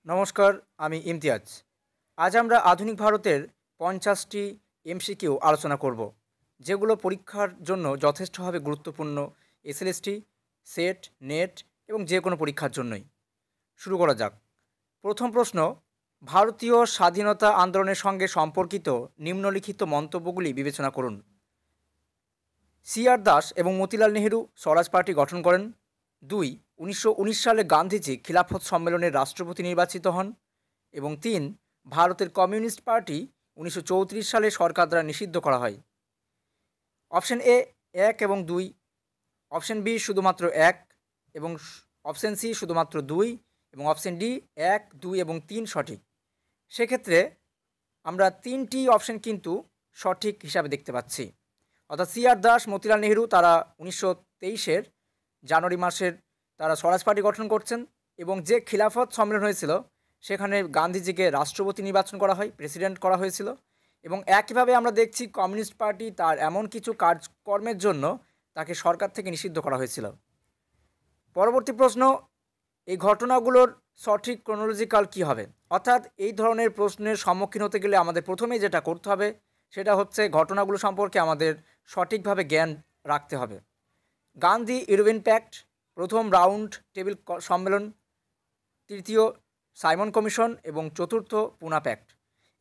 নমস্কার, আমি ইমতিয়াজ। আজ আমরা আধুনিক ভারতের 50টি এমসিকিউ আলোচনা করব, যেগুলো পরীক্ষার জন্য যথেষ্টভাবে গুরুত্বপূর্ণ। এসএলএসটি, সেট, নেট এবং যে কোনো পরীক্ষার জন্যই। শুরু করা যাক। প্রথম প্রশ্ন, ভারতীয় স্বাধীনতা আন্দোলনের সঙ্গে সম্পর্কিত নিম্নলিখিত মন্তব্যগুলি বিবেচনা করুন। সি.আর. দাস এবং মতিলাল নেহেরু স্বরাজ পার্টি গঠন করেন। 2. 1919 সালে গান্ধীজি খিলাফত সম্মেলনের রাষ্ট্রপতি নির্বাচিত হন। এবং 3. ভারতের কমিউনিস্ট পার্টি 1934 সালে সরকার দ্বারা নিষিদ্ধ করা হয়। অপশন এ 1 এবং 2, অপশন বি শুধুমাত্র 1 এবং অপশন সি শুধুমাত্র 2 এবং অপশন ডি 1, 2 এবং 3 সঠিক। সেক্ষেত্রে আমরা 3টি অপশন কিন্তু সঠিক হিসাবে দেখতে পাচ্ছি। অর্থাৎ সি.আর. দাস, মতিলাল নেহেরু তারা 1923-এর জানুয়ারি মাসের তারা স্বরাজ পার্টি গঠন করছেন এবং যে খিলাফত সম্মেলন হয়েছিল সেখানে গান্ধীজিকে রাষ্ট্রপতি নির্বাচন করা হয়, প্রেসিডেন্ট করা হয়েছিল। এবং একইভাবে আমরা দেখছি কমিউনিস্ট পার্টি তার এমন কিছু কাজকর্মের জন্য তাকে সরকার থেকে নিষিদ্ধ করা হয়েছিল। পরবর্তী প্রশ্ন, এই ঘটনাগুলোর সঠিক ক্রোনোলজিক্যাল কী হবে? অর্থাৎ এই ধরনের প্রশ্নের সম্মুখীন হতে গেলে আমাদের প্রথমেই যেটা করতে হবে সেটা হচ্ছে ঘটনাগুলো সম্পর্কে আমাদের সঠিকভাবে জ্ঞান রাখতে হবে। গান্ধী ইরভিন প্যাক্ট, প্রথম রাউন্ড টেবিল সম্মেলন, তৃতীয় সাইমন কমিশন এবং চতুর্থ পুনা প্যাক্ট।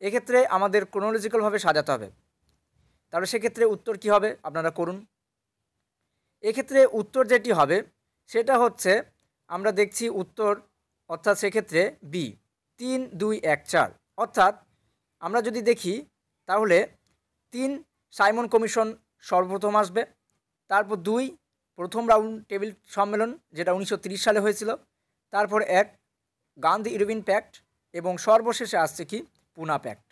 এক্ষেত্রে আমাদের ক্রোনোলজিক্যালভাবে সাজাতে হবে। তাহলে সেক্ষেত্রে উত্তর কী হবে আপনারা করুন। এক্ষেত্রে উত্তর যেটি হবে সেটা হচ্ছে আমরা দেখছি উত্তর, অর্থাৎ সেক্ষেত্রে বি 3, 2, 1, 4। অর্থাৎ আমরা যদি দেখি তাহলে 3 সাইমন কমিশন সর্বপ্রথম আসবে, তারপর 2 প্রথম রাউন্ড টেবিল সম্মেলন যেটা 1930 সালে হয়েছিল, তারপর 1 গান্ধী ইরভিন প্যাক্ট এবং সর্বশেষে আসছে কি পুনা প্যাক্ট।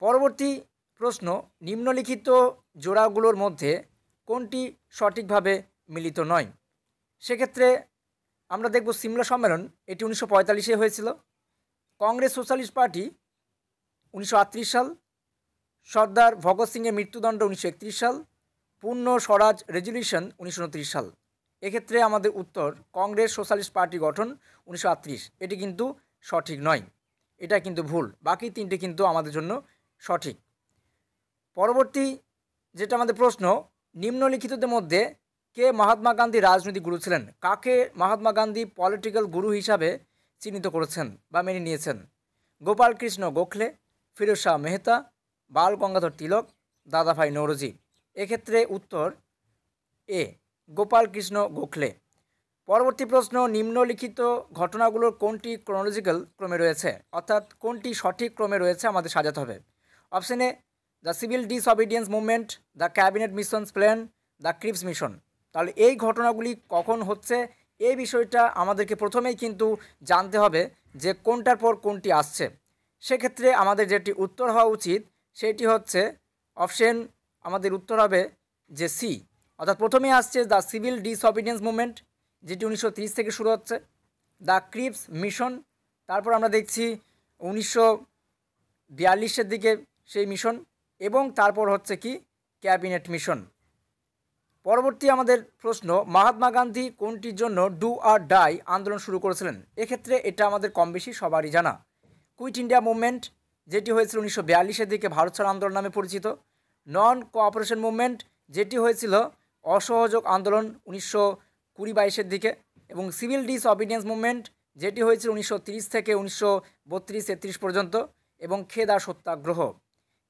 পরবর্তী প্রশ্ন, নিম্নলিখিত জোড়াগুলোর মধ্যে কোনটি সঠিকভাবে মিলিত নয়? সেক্ষেত্রে আমরা দেখব সিমলা সম্মেলন, এটি 1945-এ হয়েছিল। কংগ্রেস সোশ্যালিস্ট পার্টি 1938 সাল, সর্দার ভগৎ সিংয়ের মৃত্যুদণ্ড 1931 সাল, পূর্ণ স্বরাজ রেজলিউশন 1929 সাল। এক্ষেত্রে আমাদের উত্তর কংগ্রেস সোশ্যালিস্ট পার্টি গঠন 1938, এটি কিন্তু সঠিক নয়, এটা কিন্তু ভুল। বাকি 3টি কিন্তু আমাদের জন্য সঠিক। পরবর্তী যেটা আমাদের প্রশ্ন, নিম্নলিখিতদের মধ্যে কে মহাত্মা গান্ধী রাজনৈতিক গুরু ছিলেন? কাকে মহাত্মা গান্ধী পলিটিক্যাল গুরু হিসাবে চিহ্নিত করেছেন বা মেনে নিয়েছেন? গোপাল কৃষ্ণ গোখলে, ফিরোজ শাহ মেহতা, বাল গঙ্গাধর তিলক, দাদাভাই নৌরোজি। এক্ষেত্রে উত্তর এ গোপাল কৃষ্ণ গোখলে। পরবর্তী প্রশ্ন, নিম্নলিখিত ঘটনাগুলোর কোনটি ক্রোনোলজিক্যাল ক্রমে রয়েছে? অর্থাৎ কোনটি সঠিক ক্রমে রয়েছে আমাদের সাজাতে হবে। Option A the civil disobedience movement, the cabinet missions plan, the Cripps mission. তাহলে এই ঘটনাগুলি কখন হচ্ছে এই বিষয়টা আমাদেরকে প্রথমেই কিন্তু জানতে হবে যে কোনটার পর কোনটি আসছে। সেক্ষেত্রে আমাদের যেটি উত্তর হওয়া উচিত সেটি হচ্ছে অপশন, আমাদের উত্তর হবে যে সি, অর্থাৎ প্রথমেই আসছে দ্য সিভিল ডিসঅবিডিয়েন্স মুভমেন্ট যেটি 1930 থেকে শুরু হচ্ছে, দ্য ক্রিপস মিশন, তারপর আমরা দেখছি 1942-এর দিকে সেই মিশন, এবং তারপর হচ্ছে কি ক্যাবিনেট মিশন। পরবর্তী আমাদের প্রশ্ন, মহাত্মা গান্ধী কোনটির জন্য ডু আর ডাই আন্দোলন শুরু করেছিলেন? এক্ষেত্রে এটা আমাদের কম বেশি সবারই জানা, কুইট ইন্ডিয়া মুভমেন্ট যেটি হয়েছিল 1942-এর দিকে ভারত ছাড় আন্দোলন নামে পরিচিত, নন কোঅপারেশন মুভমেন্ট যেটি হয়েছিল অসহযোগ আন্দোলন 1920-22-এর দিকে, এবং সিভিল ডিসঅবিডিয়েন্স মুভমেন্ট যেটি হয়েছিল 1930 থেকে 1932-33 পর্যন্ত, এবং খেদা সত্যাগ্রহ।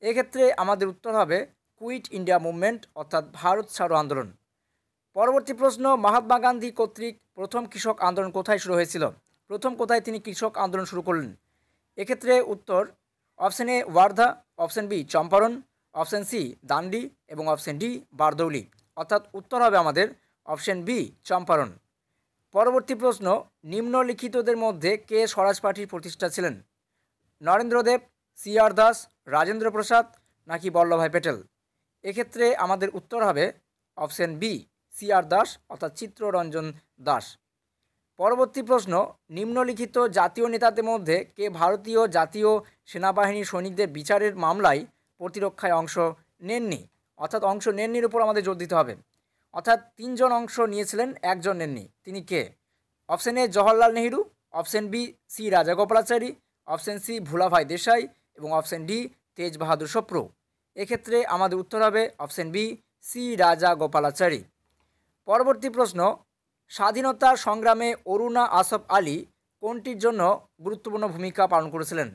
এক্ষেত্রে আমাদের উত্তর হবে কুইট ইন্ডিয়া মুভমেন্ট, অর্থাৎ ভারত ছাড়ো আন্দোলন। পরবর্তী প্রশ্ন, মহাত্মা গান্ধী কর্তৃক প্রথম কৃষক আন্দোলন কোথায় শুরু হয়েছিল? প্রথম কোথায় তিনি কৃষক আন্দোলন শুরু করলেন? এক্ষেত্রে উত্তর option A Wardha, option B Champaran, option C Dandi এবং অপশন ডি বারদৌলি। অর্থাৎ উত্তর হবে আমাদের অপশন বি চম্পারণ। পরবর্তী প্রশ্ন, নিম্নলিখিতদের মধ্যে কে স্বরাজ পার্টির প্রতিষ্ঠাতা ছিলেন? নরেন্দ্রদেব, সি.আর. দাস, রাজেন্দ্র প্রসাদ নাকি বল্লভভাই প্যাটেল? এক্ষেত্রে আমাদের উত্তর হবে অপশন বি সি.আর. দাস, অর্থাৎ চিত্তরঞ্জন দাস। পরবর্তী প্রশ্ন, নিম্নলিখিত জাতীয় নেতাদের মধ্যে কে ভারতীয় জাতীয় সেনাবাহিনীর সৈনিকদের বিচারের মামলায় প্রতিরক্ষায় অংশ নেননি? অর্থাৎ অংশ নেননির উপর আমাদের জোর দিতে হবে। অর্থাৎ 3 জন অংশ নিয়েছিলেন, 1 জন নেননি, তিনি কে? Option A Jawaharlal Nehru, option B C Rajagopalachari, option C Bhulabhai Desai এবং অপশন ডি তেজ বাহাদুর সপ্রু। এক্ষেত্রে আমাদের উত্তর হবে অপশন বি সি রাজাগোপালাচারী। পরবর্তী প্রশ্ন, স্বাধীনতা সংগ্রামে অরুণা আসফ আলী কোনটির জন্য গুরুত্বপূর্ণ ভূমিকা পালন করেছিলেন?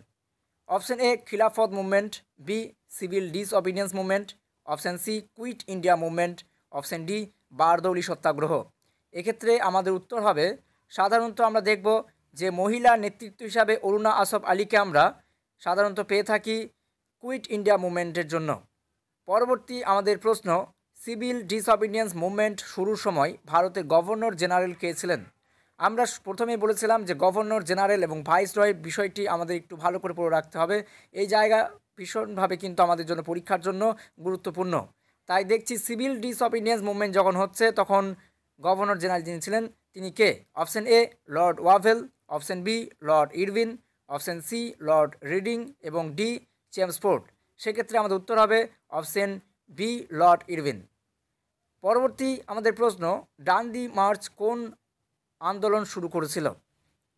Option A Khilafat movement, B civil disobedience movement, option C quit India movement, option D Bardoli Satyagraha. এক্ষেত্রে আমাদের উত্তর হবে, সাধারণত আমরা দেখব যে মহিলা নেতৃত্ব হিসাবে অরুণা আসফ আলীকে আমরা সাধারণত পেয়ে থাকি কুইট ইন্ডিয়া মুভমেন্টের জন্য। পরবর্তী আমাদের প্রশ্ন, সিভিল ডিসঅবিডিয়েন্স মুভমেন্ট শুরুর সময় ভারতের গভর্নর জেনারেল কে ছিলেন? আমরা প্রথমেই বলেছিলাম যে গভর্নর জেনারেল এবং ভাইসরয় বিষয়টি আমাদের একটু ভালো করে পড়ে রাখতে হবে। এই জায়গা ভীষণভাবে কিন্তু আমাদের জন্য পরীক্ষার জন্য গুরুত্বপূর্ণ। তাই দেখছি সিভিল ডিসঅবিডিয়েন্স মুভমেন্ট যখন হচ্ছে তখন গভর্নর জেনারেল যিনি ছিলেন তিনি কে? Option A lord Wavell, option B lord Irwin, option C lord Reading এবং ডি চেমসফোর্ড। সেক্ষেত্রে আমাদের উত্তর হবে অপশন বি লর্ড ইরভিন। পরবর্তী আমাদের প্রশ্ন, ডান্ডি মার্চ কোন আন্দোলন শুরু করেছিল?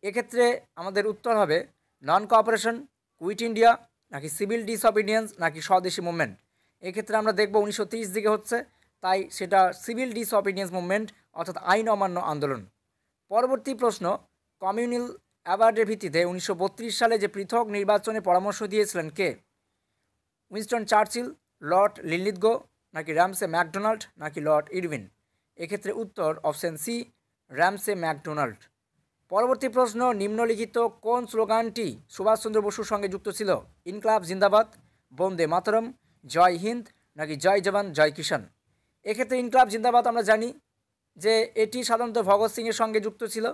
এক্ষেত্রে আমাদের উত্তর হবে নন কোঅপারেশন, কুইট ইন্ডিয়া, নাকি সিভিল ডিসঅবিডিয়েন্স, নাকি স্বদেশী মুভমেন্ট। এক্ষেত্রে আমরা দেখব 1930 দিকে হচ্ছে, তাই সেটা সিভিল ডিসঅবিডিয়েন্স মুভমেন্ট অর্থাৎ আইন অমান্য আন্দোলন। পরবর্তী প্রশ্ন, কমিউনাল অ্যাওয়ার্ডের ভিত্তিতে 1932 সালে যে পৃথক নির্বাচনে পরামর্শ দিয়েছিলেন কে? উইনস্টন চার্চিল, লর্ড লিনলিথগো, নাকি র্যামসে ম্যাকডোনাল্ড, নাকি লর্ড ইরভিন। এক্ষেত্রে উত্তর অপশন সি র্যামসে ম্যাকডোনাল্ড। পরবর্তী প্রশ্ন, নিম্নলিখিত কোন স্লোগানটি সুভাষচন্দ্র বসুর সঙ্গে যুক্ত ছিল? ইনকলাব জিন্দাবাদ, বন্দে মাতরম, জয় হিন্দ, নাকি জয় জওয়ান জয় কিষান। এক্ষেত্রে ইনকলাব জিন্দাবাদ আমরা জানি যে এটি সাধারণত ভগৎ সিংয়ের সঙ্গে যুক্ত ছিল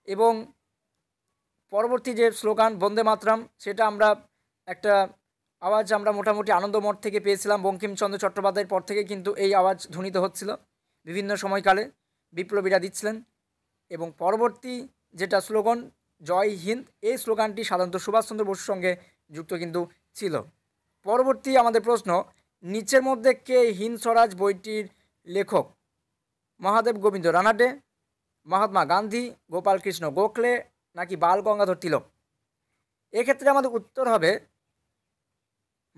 এবং পরবর্তী যে স্লোগান বন্দে মাতরম সেটা আমরা একটা আওয়াজ আমরা মোটামুটি আনন্দমঠ থেকে পেয়েছিলাম। বঙ্কিমচন্দ্র চট্টোপাধ্যায়ের পর থেকে কিন্তু এই আওয়াজ ধ্বনিত হচ্ছিল, বিভিন্ন সময়কালে বিপ্লবীরা দিচ্ছিলেন। এবং পরবর্তী যেটা স্লোগান জয় হিন্দ, এই স্লোগানটি সাধারণত সুভাষচন্দ্র বসুর সঙ্গে যুক্ত কিন্তু ছিল। পরবর্তী আমাদের প্রশ্ন, নিচের মধ্যে কে হিন্দ স্বরাজ বইটির লেখক? মহাদেব গোবিন্দ রানাডে, মহাত্মা গান্ধী, গোপালকৃষ্ণ গোখলে, নাকি বাল গঙ্গাধর তিলক। এক্ষেত্রে আমাদের উত্তর হবে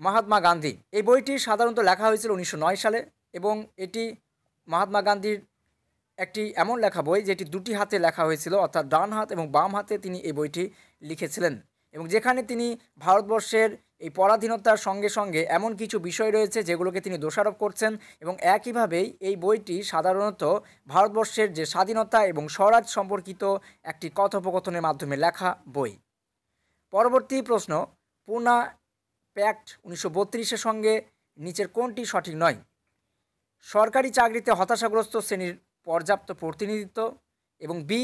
মহাত্মা গান্ধী। এই বইটি সাধারণত লেখা হয়েছিল 1909 সালে এবং এটি মহাত্মা গান্ধীর একটি এমন লেখা বই যেটি দুটি হাতে লেখা হয়েছিল, অর্থাৎ ডান হাত এবং বাম হাতে তিনি এই বইটি লিখেছিলেন এবং যেখানে তিনি ভারতবর্ষের এই পরাধীনতার সঙ্গে সঙ্গে এমন কিছু বিষয় রয়েছে যেগুলোকে তিনি দোষারোপ করছেন এবং একইভাবেই এই বইটি সাধারণত ভারতবর্ষের যে স্বাধীনতা এবং স্বরাজ সম্পর্কিত একটি কথোপকথনের মাধ্যমে লেখা বই। পরবর্তী প্রশ্ন, পুনা প্যাক্ট 1932-এর সঙ্গে নিচের কোনটি সঠিক নয়? সরকারি চাকরিতে হতাশাগ্রস্ত শ্রেণীর পর্যাপ্ত প্রতিনিধিত্ব এবং বি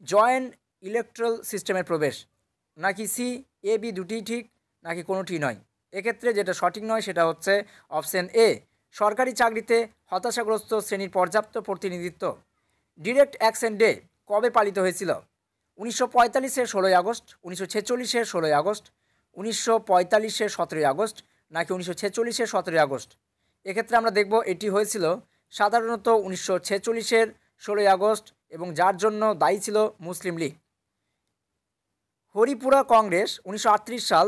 জয়েন্ট ইলেকট্রাল সিস্টেমের প্রবেশ, নাকি সি এ বি দুটিই ঠিক, নাকি কোনোটি নয়। এক্ষেত্রে যেটা সঠিক নয় সেটা হচ্ছে অপশন এ সরকারি চাকরিতে হতাশাগ্রস্ত শ্রেণীর পর্যাপ্ত প্রতিনিধিত্ব। ডিরেক্ট অ্যাকশন ডে কবে পালিত হয়েছিল? 1945-এর 16ই আগস্ট, 1946-এর 16ই আগস্ট, 1945-এর 17ই আগস্ট, নাকি 1946-এর 17ই আগস্ট। এক্ষেত্রে আমরা দেখব এটি হয়েছিল সাধারণত 1946-এর 16ই আগস্ট এবং যার জন্য দায়ী ছিল মুসলিম লীগ। হরিপুরা কংগ্রেস 1938 সাল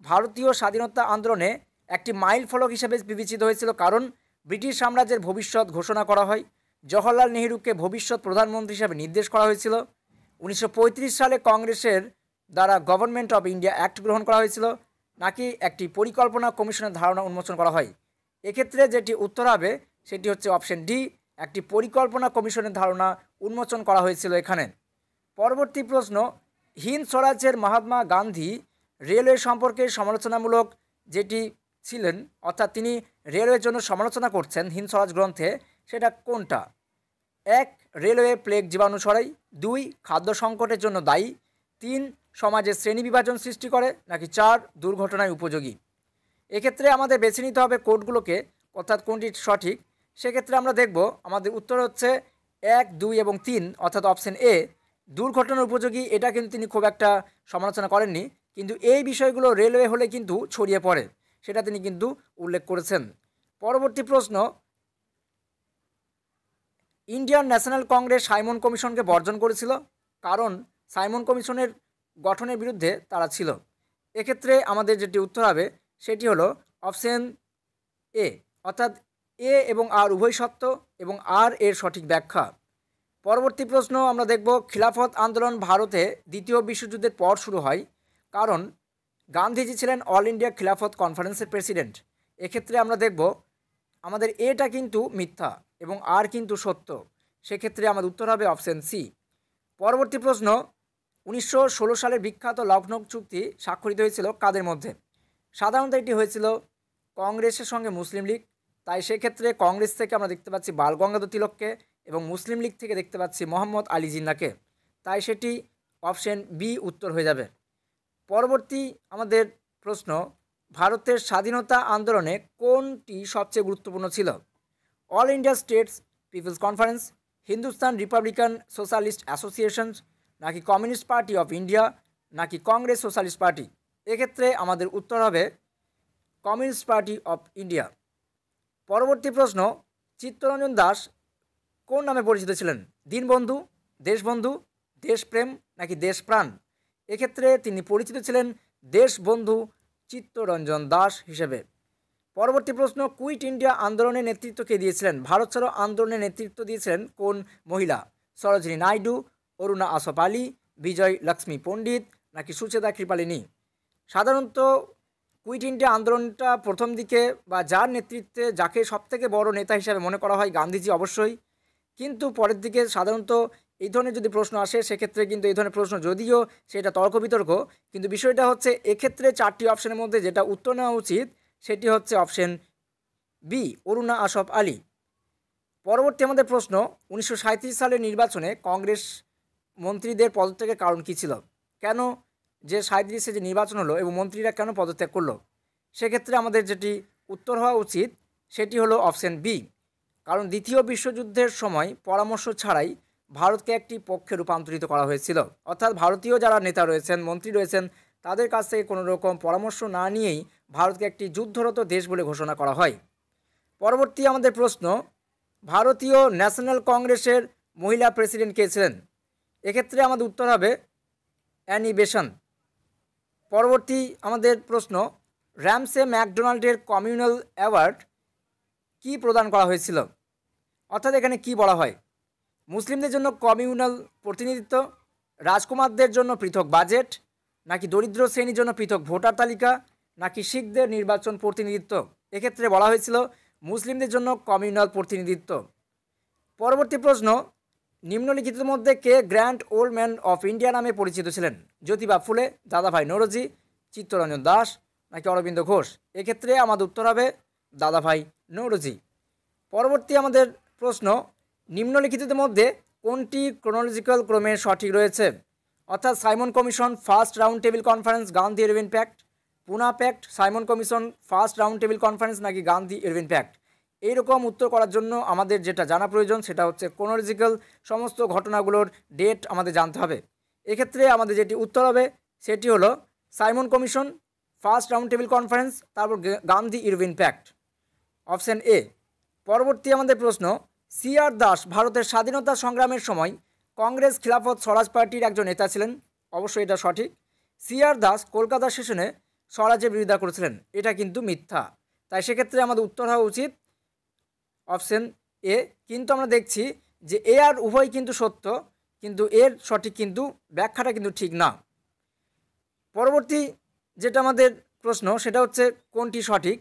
ভারতীয় স্বাধীনতা আন্দোলনে একটি মাইল ফলক হিসেবে বিবেচিত হয়েছিল, কারণ ব্রিটিশ সাম্রাজ্যের ভবিষ্যৎ ঘোষণা করা হয়। জওহরলাল নেহরুকে ভবিষ্যৎ প্রধানমন্ত্রী হিসেবে নির্দেশ করা হয়েছিল। 1935 সালে কংগ্রেসের দ্বারা গভর্নমেন্ট অফ ইন্ডিয়া অ্যাক্ট গ্রহণ করা হয়েছিল, নাকি একটি পরিকল্পনা কমিশনের ধারণা উন্মোচন করা হয়। এক্ষেত্রে যেটি উত্তর হবে সেটি হচ্ছে অপশন ডি, একটি পরিকল্পনা কমিশনের ধারণা উন্মোচন করা হয়েছিল এখানে। পরবর্তী প্রশ্ন, হিন্দ স্বরাজের মহাত্মা গান্ধী রেলওয়ে সম্পর্কে সমালোচনামূলক যেটি ছিলেন, অর্থাৎ তিনি রেলওয়ের জন্য সমালোচনা করছেন হিন্দ স্বরাজ গ্রন্থে, সেটা কোনটা? 1 রেলওয়ে প্লেগ জীবাণু ছড়ায়, 2 খাদ্য সংকটের জন্য দায়ী, 3 সমাজে শ্রেণী বিভাজন সৃষ্টি করে, নাকি 4 দুর্ঘটনায় উপযোগী। এক্ষেত্রে আমাদের বেছে নিতে হবে কোডগুলোকে, অর্থাৎ কোনটি সঠিক। সেক্ষেত্রে আমরা দেখব আমাদের উত্তর হচ্ছে 1, 2 এবং 3, অর্থাৎ অপশন এ দুর্ঘটনার উপযোগী। এটা কিন্তু তিনি খুব একটা সমালোচনা করেননি, কিন্তু এই বিষয়গুলো রেলওয়ে হলে কিন্তু ছড়িয়ে পড়ে, সেটা তিনি কিন্তু উল্লেখ করেছেন। পরবর্তী প্রশ্ন, ইন্ডিয়ান ন্যাশনাল কংগ্রেস সাইমন কমিশনকে বর্জন করেছিল, কারণ সাইমন কমিশনের গঠনের বিরুদ্ধে তারা ছিল। এক্ষেত্রে আমাদের যেটি উত্তর হবে সেটি হলো অপশন এ, অর্থাৎ এ এবং আর উভয় সত্য এবং আর এর সঠিক ব্যাখ্যা। পরবর্তী প্রশ্ন আমরা দেখব, খিলাফত আন্দোলন ভারতে দ্বিতীয় বিশ্বযুদ্ধের পর শুরু হয়, কারণ গান্ধীজি ছিলেন অল ইন্ডিয়া খিলাফত কনফারেন্সের প্রেসিডেন্ট। এক্ষেত্রে আমরা দেখব আমাদের এটা কিন্তু মিথ্যা এবং আর কিন্তু সত্য। সেক্ষেত্রে আমাদের উত্তর হবে অপশন সি। পরবর্তী প্রশ্ন, 1916 সালের বিখ্যাত লখনৌ চুক্তি স্বাক্ষরিত হয়েছিল কাদের মধ্যে? সাধারণত এটি হয়েছিল কংগ্রেসের সঙ্গে মুসলিম লীগ, তাই সেক্ষেত্রে কংগ্রেস থেকে আমরা দেখতে পাচ্ছি বাল গঙ্গাধর তিলককে এবং মুসলিম লীগ থেকে দেখতে পাচ্ছি মোহাম্মদ আলী জিন্নাহকে, তাই সেটি অপশন বি উত্তর হয়ে যাবে। পরবর্তী আমাদের প্রশ্ন, ভারতের স্বাধীনতা আন্দোলনে কোনটি সবচেয়ে গুরুত্বপূর্ণ ছিল? All India States Peoples Conference, Hindustan Republican Socialist Association, নাকি কমিউনিস্ট পার্টি অফ ইন্ডিয়া, নাকি কংগ্রেস সোশ্যালিস্ট পার্টি? এক্ষেত্রে আমাদের উত্তর হবে কমিউনিস্ট পার্টি অফ ইন্ডিয়া। পরবর্তী প্রশ্ন, চিত্তরঞ্জন দাস কোন নামে পরিচিত ছিলেন? দীনবন্ধু, দেশবন্ধু, দেশপ্রেম, নাকি দেশপ্রাণ? এক্ষেত্রে তিনি পরিচিত ছিলেন দেশবন্ধু চিত্তরঞ্জন দাস হিসেবে। পরবর্তী প্রশ্ন, কুইট ইন্ডিয়া আন্দোলনের নেতৃত্ব কে দিয়েছিলেন? ভারত ছাড়ো আন্দোলনের নেতৃত্ব দিয়েছিলেন কোন মহিলা? সরোজিনী নাইডু, অরুণা আসফ আলী, বিজয় লক্ষ্মী পণ্ডিত, নাকি সুচেতা কৃপালিনী? সাধারণত কুইট ইন্ডিয়া আন্দোলনটা প্রথম দিকে বা যার নেতৃত্বে যাকে সবথেকে বড় নেতা হিসাবে মনে করা হয় গান্ধীজি অবশ্যই, কিন্তু পরের দিকে সাধারণত এই ধরনের যদি প্রশ্ন আসে সেক্ষেত্রে কিন্তু এই ধরনের প্রশ্ন যদিও সেটা তর্ক বিতর্ক, কিন্তু বিষয়টা হচ্ছে এক্ষেত্রে চারটি অপশনের মধ্যে যেটা উত্তর নেওয়া উচিত সেটি হচ্ছে অপশন বি, অরুণা আসফ আলী। পরবর্তী আমাদের প্রশ্ন, 1937 সালের নির্বাচনে কংগ্রেস মন্ত্রীদের পদত্যাগের কারণ কী ছিল? কেন যে 37-এ যে নির্বাচন হলো এবং মন্ত্রীরা কেন পদত্যাগ করলো? সেক্ষেত্রে আমাদের যেটি উত্তর হওয়া উচিত সেটি হলো অপশন বি, কারণ দ্বিতীয় বিশ্বযুদ্ধের সময় পরামর্শ ছাড়াই ভারতকে একটি পক্ষে রূপান্তরিত করা হয়েছিল, অর্থাৎ ভারতীয় যারা নেতা রয়েছেন, মন্ত্রী রয়েছেন, তাদের কাছ থেকে কোনো রকম পরামর্শ না নিয়েই ভারতকে একটি যুদ্ধরত দেশ বলে ঘোষণা করা হয়। পরবর্তী আমাদের প্রশ্ন, ভারতীয় ন্যাশনাল কংগ্রেসের মহিলা প্রেসিডেন্ট কে ছিলেন? এক্ষেত্রে আমাদের উত্তর হবে অ্যানি বেসান্ত। পরবর্তী আমাদের প্রশ্ন, র্যামসে ম্যাকডোনাল্ডের কমিউনাল অ্যাওয়ার্ড কি প্রদান করা হয়েছিল? অর্থাৎ এখানে কি বলা হয়? মুসলিমদের জন্য কমিউনাল প্রতিনিধিত্ব, রাজকুমারদের জন্য পৃথক বাজেট, নাকি দরিদ্র শ্রেণীর জন্য পৃথক ভোটার তালিকা, নাকি শিখদের নির্বাচন প্রতিনিধিত্ব? এক্ষেত্রে বলা হয়েছিল মুসলিমদের জন্য কমিউনাল প্রতিনিধিত্ব। পরবর্তী প্রশ্ন, নিম্নলিখিতের মধ্যে কে grand old man of India নামে পরিচিত ছিলেন? জ্যোতিবা ফুলে, দাদাভাই নৌরোজি, চিত্তরঞ্জন দাস, নাকি অরবিন্দ ঘোষ? এক্ষেত্রে আমাদের উত্তর হবে দাদাভাই নৌরোজি। পরবর্তী আমাদের প্রশ্ন, নিম্নলিখিতের মধ্যে কোনটি ক্রোনোলজিক্যাল ক্রমে সঠিক রয়েছে? অর্থাৎ Simon commission, first round table conference, Gandhi Irwin pact, Poona pact, Simon commission, first round table conference, নাকি গান্ধী ইরভিন প্যাক্ট? এইরকম উত্তর করার জন্য আমাদের যেটা জানা প্রয়োজন সেটা হচ্ছে ক্রোনোলজিক্যাল সমস্ত ঘটনাগুলোর ডেট আমাদের জানতে হবে। এক্ষেত্রে আমাদের যেটি উত্তর হবে সেটি হলো Simon commission, first round table conference, তারপর Gandhi Irwin pact, option A. পরবর্তী আমাদের প্রশ্ন, সি.আর. দাস ভারতের স্বাধীনতা সংগ্রামের সময় কংগ্রেস খিলাফত স্বরাজ পার্টির একজন নেতা ছিলেন। অবশ্যই এটা সঠিক। সি.আর. দাস কলকাতা সেশনে স্বরাজের বিরোধিতা করেছিলেন, এটা কিন্তু মিথ্যা। তাই সেক্ষেত্রে আমাদের উত্তর হওয়া উচিত অপশন এ। কিন্তু আমরা দেখছি যে এ আর উভয় কিন্তু সত্য, কিন্তু এর সঠিক কিন্তু ব্যাখ্যাটা কিন্তু ঠিক না। পরবর্তী যেটা আমাদের প্রশ্ন সেটা হচ্ছে কোনটি সঠিক?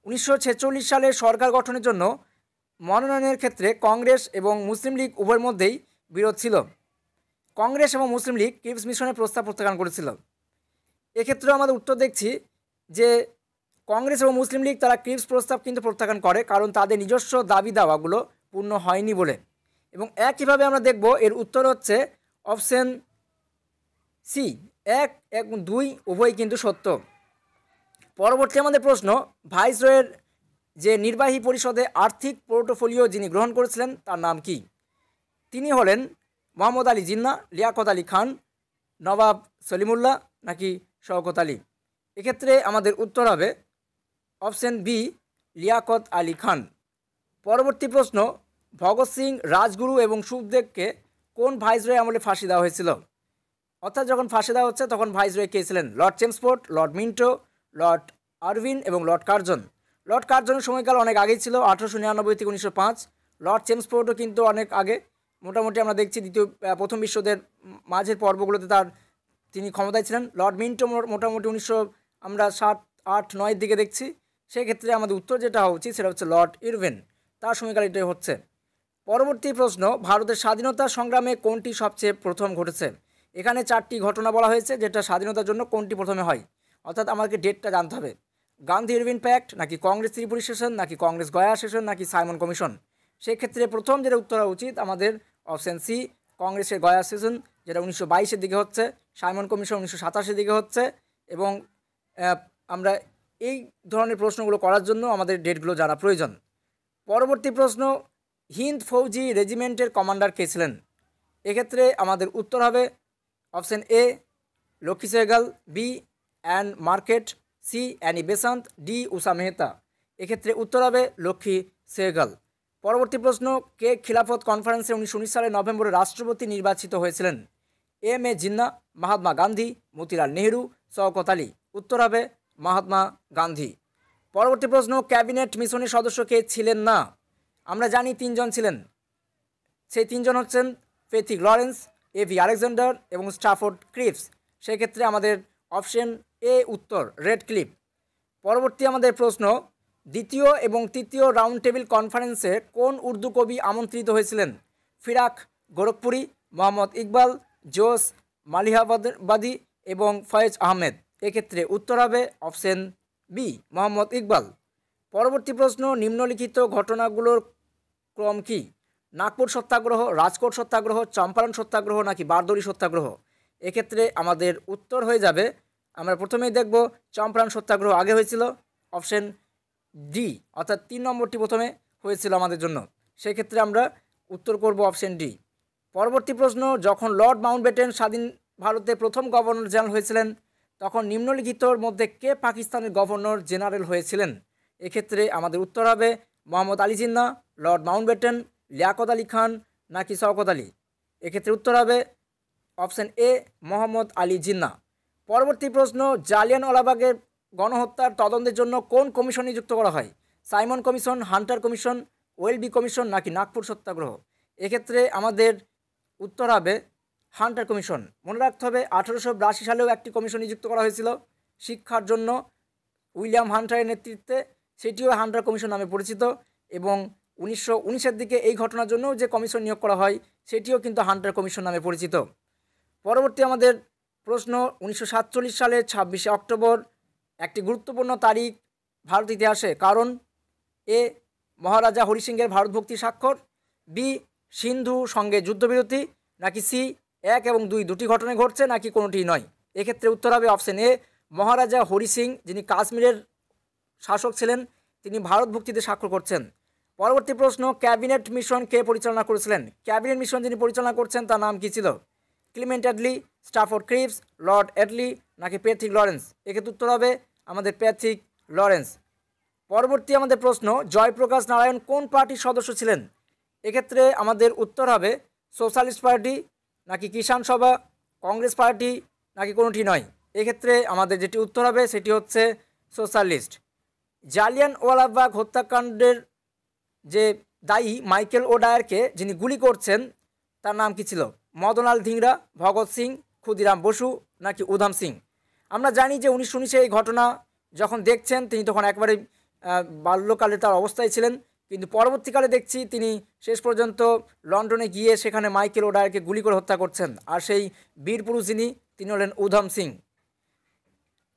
1946 সালে সরকার গঠনের জন্য মনোনয়নের ক্ষেত্রে কংগ্রেস এবং মুসলিম লীগ উভয়ের মধ্যেই বিরোধ ছিল। কংগ্রেস এবং মুসলিম লীগ ক্রিপস মিশনের প্রস্তাব প্রত্যাখ্যান করেছিল। এক্ষেত্রেও আমাদের উত্তর দেখছি যে কংগ্রেস এবং মুসলিম লীগ তারা ক্রিপস প্রস্তাব কিন্তু প্রত্যাখ্যান করে, কারণ তাদের নিজস্ব দাবি দাওয়াগুলো পূর্ণ হয়নি বলে। এবং একইভাবে আমরা দেখব এর উত্তর হচ্ছে অপশন সি, 1 এবং 2 উভয় কিন্তু সত্য। পরবর্তী আমাদের প্রশ্ন, ভাইসরয়ের যে নির্বাহী পরিষদে আর্থিক পোর্টফোলিও যিনি গ্রহণ করেছিলেন তার নাম কি? তিনি হলেন মোহাম্মদ আলী জিন্নাহ, লিয়াকত আলী খান, নবাব সলিমুল্লাহ, নাকি শওকত আলী? এক্ষেত্রে আমাদের উত্তর হবে অপশন বি, লিয়াকত আলী খান। পরবর্তী প্রশ্ন, ভগৎ সিং, রাজগুরু এবং সুখদেবকে কোন ভাইসরয় আমলে ফাঁসি দেওয়া হয়েছিল? অর্থাৎ যখন ফাঁসি দেওয়া হচ্ছে তখন ভাইসরয় কে ছিলেন? Lord Chelmsford, Lord Minto, Lord Irwin এবং লর্ড কার্জন। লর্ড কার্জনের সময়কাল অনেক আগেই ছিল, 1899 থেকে 1905। লর্ড চেমসফোর্ডও কিন্তু অনেক আগে, মোটামুটি আমরা দেখছি প্রথম বিশ্বযুদ্ধের মাঝের পর্বগুলোতে তিনি ক্ষমতায় ছিলেন। লর্ড মিন্টো মোটামুটি 1907-08-09 দিকে দেখছি। সেক্ষেত্রে আমাদের উত্তর যেটা হওয়া উচিত সেটা হচ্ছে লর্ড ইরভিন, তার সময়কাল এটাই হচ্ছে। পরবর্তী প্রশ্ন, ভারতের স্বাধীনতা সংগ্রামে কোনটি সবচেয়ে প্রথম ঘটেছে? এখানে 4টি ঘটনা বলা হয়েছে যেটা স্বাধীনতার জন্য কোনটি প্রথমে হয়, অর্থাৎ আমাকে ডেটটা জানতে হবে। গান্ধী ইরভিন প্যাক্ট, নাকি কংগ্রেস ত্রিপুরী সেশন, নাকি কংগ্রেস গয়া সেশন, নাকি সাইমন কমিশন? সেক্ষেত্রে প্রথম যেটা উত্তর হওয়া উচিত আমাদের অপশান সি, কংগ্রেসের গয়া সেশন, যেটা 1922-এর দিকে হচ্ছে। সাইমন কমিশন 1927-এর দিকে হচ্ছে। এবং আমরা এই ধরনের প্রশ্নগুলো করার জন্য আমাদের ডেটগুলো জানা প্রয়োজন। পরবর্তী প্রশ্ন, হিন্দ ফৌজি রেজিমেন্টের কমান্ডার কে ছিলেন? এক্ষেত্রে আমাদের উত্তর হবে option A, Lakshmi Sehgal, B, Ann Market, C, Annie Besant, D, Usha Mehta. এক্ষেত্রে উত্তর হবে লক্ষ্মী সেহগাল। পরবর্তী প্রশ্ন, কে খিলাফত কনফারেন্সে 1919 সালের নভেম্বরে রাষ্ট্রপতি নির্বাচিত হয়েছিলেন? M A Jinnah, Mahatma Gandhi, Motilal Nehru, Shawkat Ali. উত্তর হবে মহাত্মা গান্ধী। পরবর্তী প্রশ্ন, ক্যাবিনেট মিশনের সদস্য কে ছিলেন না? আমরা জানি 3 জন ছিলেন, সেই 3 জন হচ্ছেন ফেথিক লরেন্স, এভি আলেকজান্ডার এবং স্টাফোর্ড ক্রিপস। সেক্ষেত্রে আমাদের অপশন এ উত্তর, রেড ক্লিফ। পরবর্তী আমাদের প্রশ্ন, দ্বিতীয় এবং তৃতীয় রাউন্ড টেবিল কনফারেন্সে কোন উর্দু কবি আমন্ত্রিত হয়েছিলেন? ফিরাক গোরখপুরি, মোহাম্মদ ইকবাল, জোস মালিহাবাদী এবং ফয়েজ আহমেদ। এক্ষেত্রে উত্তর হবে অপশন বি, মোহাম্মদ ইকবাল। পরবর্তী প্রশ্ন, নিম্নলিখিত ঘটনাগুলোর ক্রম কি? নাগপুর সত্যাগ্রহ, রাজকোট সত্যাগ্রহ, চম্পারণ সত্যাগ্রহ, নাকি বারদৌলি সত্যাগ্রহ? এক্ষেত্রে আমাদের উত্তর হয়ে যাবে, আমরা প্রথমেই দেখব চম্পারণ সত্যাগ্রহ আগে হয়েছিল, অপশন ডি, অর্থাৎ 3 নম্বরটি প্রথমে হয়েছিল আমাদের জন্য। সেক্ষেত্রে আমরা উত্তর করব অপশন ডি। পরবর্তী প্রশ্ন, যখন লর্ড মাউন্টব্যাটেন স্বাধীন ভারতে প্রথম গভর্নর জেনারেল হয়েছিলেন তখন নিম্নলিখিতর মধ্যে কে পাকিস্তানের গভর্নর জেনারেল হয়েছিলেন? এক্ষেত্রে আমাদের উত্তর হবে মোহাম্মদ আলী জিন্নাহ, লর্ড মাউন্টব্যাটেন, লিয়াকত আলী খান, নাকি শওকত আলী? এক্ষেত্রে উত্তর হবে অপশান এ, মোহাম্মদ আলী জিন্নাহ। পরবর্তী প্রশ্ন, জালিয়ানওয়ালাবাগের গণহত্যার তদন্তের জন্য কোন কমিশন নিযুক্ত করা হয়? Simon commission, Hunter commission, Welby commission, নাকি নাগপুর সত্যাগ্রহ? এক্ষেত্রে আমাদের উত্তর হবে হান্টার কমিশন। মনে রাখতে হবে 1882 সালেও একটি কমিশন নিযুক্ত করা হয়েছিল শিক্ষার জন্য উইলিয়াম হান্টারের নেতৃত্বে, সেটিও হান্টার কমিশন নামে পরিচিত। এবং 1919-এর দিকে এই ঘটনার জন্য যে কমিশন নিয়োগ করা হয় সেটিও কিন্তু হান্টার কমিশন নামে পরিচিত। পরবর্তী আমাদের প্রশ্ন, 1947 সালের 26শে অক্টোবর একটি গুরুত্বপূর্ণ তারিখ ভারত ইতিহাসে, কারণ এ, মহারাজা হরি সিংয়ের ভারতভক্তির স্বাক্ষর, বি, সিন্ধু সঙ্গে যুদ্ধবিরতি, নাকি সি, 1 এবং 2 দুটি ঘটনায় ঘটছে, নাকি কোনোটিই নয়? এক্ষেত্রে উত্তর হবে অপশন এ, মহারাজা হরি সিং যিনি কাশ্মীরের শাসক ছিলেন তিনি ভারতভক্তিতে স্বাক্ষর করছেন। পরবর্তী প্রশ্ন, ক্যাবিনেট মিশন কে পরিচালনা করেছিলেন? ক্যাবিনেট মিশন যিনি পরিচালনা করছেন তার নাম কী ছিল? Clement Attlee, Stafford Cripps, Lord Attlee, নাকি প্যাথিক লরেন্স? এক্ষেত্রে উত্তর হবে আমাদের প্যাথিক লরেন্স। পরবর্তী আমাদের প্রশ্ন, জয়প্রকাশ নারায়ণ কোন পার্টির সদস্য ছিলেন? এক্ষেত্রে আমাদের উত্তর হবে সোশ্যালিস্ট পার্টি, নাকি কিষাণ সভা, কংগ্রেস পার্টি, নাকি কোনোটি নয়? এক্ষেত্রে আমাদের যেটি উত্তর হবে সেটি হচ্ছে সোশ্যালিস্ট। জালিয়ানওয়ালাবাগ হত্যাকাণ্ডের যে দায়ী মাইকেল ওডায়ারকে যিনি গুলি করছেন তার নাম কি ছিল? মদনলাল ধিংরা, ভগৎ সিং, ক্ষুদিরাম বসু, নাকি উধাম সিং? আমরা জানি যে 1919-এ এই ঘটনা যখন দেখছেন তিনি তখন একবারে বাল্যকালে তার অবস্থায় ছিলেন, কিন্তু পরবর্তীকালে দেখছি তিনি শেষ পর্যন্ত লন্ডনে গিয়ে সেখানে মাইকেল ওডায়ারকে গুলি করে হত্যা করছেন, আর সেই বীর পুরুষ তিনি হলেন উধাম সিং।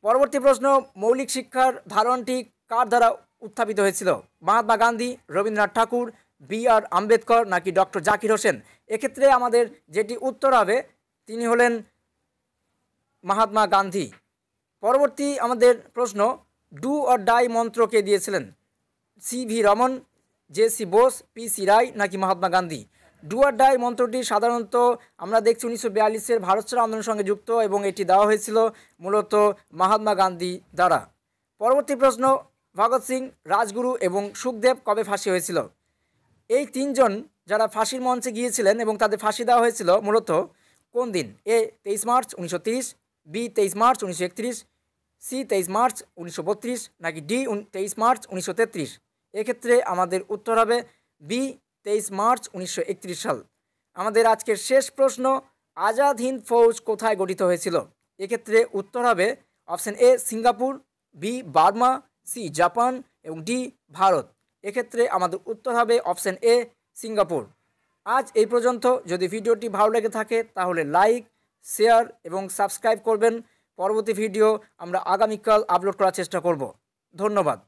পরবর্তী প্রশ্ন, মৌলিক শিক্ষার ধারণটি কার দ্বারা উত্থাপিত হয়েছিল? মহাত্মা গান্ধী, রবীন্দ্রনাথ ঠাকুর, বি আর আম্বেদকর, নাকি ডক্টর জাকির হোসেন? এক্ষেত্রে আমাদের যেটি উত্তর হবে তিনি হলেন মহাত্মা গান্ধী। পরবর্তী আমাদের প্রশ্ন, ডু অর ডাই মন্ত্র কে দিয়েছিলেন? C V Raman, J C Bose, P C Ray, নাকি Mahatma Gandhi? Do or die মন্ত্রটি সাধারণত আমরা দেখছি 1942-এর ভারত ছাড়ো আন্দোলনের সঙ্গে যুক্ত, এবং এটি দেওয়া হয়েছিল মূলত মহাত্মা গান্ধী দ্বারা। পরবর্তী প্রশ্ন, ভগৎ সিং, রাজগুরু এবং সুখদেব কবে ফাঁসি হয়েছিল? এই 3 জন যারা ফাঁসির মঞ্চে গিয়েছিলেন এবং তাদের ফাঁসি দেওয়া হয়েছিল মূলত কোন দিন? A 23 March 1930, B 23 March 1931, C 23 March 1932, নাকি ডি 23 মার্চ 1933? এক্ষেত্রে আমাদের উত্তর হবে বি 23 মার্চ 1931 সাল। আমাদের আজকের শেষ প্রশ্ন, আজাদ হিন্দ ফৌজ কোথায় গঠিত হয়েছিল? এক্ষেত্রে উত্তর হবে option A Singapore, B Burma, C Japan এবং ডি ভারত। এক্ষেত্রে আমাদের উত্তর হবে অপশন এ সিঙ্গাপুর। আজ এই পর্যন্ত। যদি ভিডিওটি ভালো লেগে থাকে তাহলে লাইক, শেয়ার এবং সাবস্ক্রাইব করবেন। পরবর্তী ভিডিও আমরা আগামীকাল আপলোড করার চেষ্টা করব। ধন্যবাদ।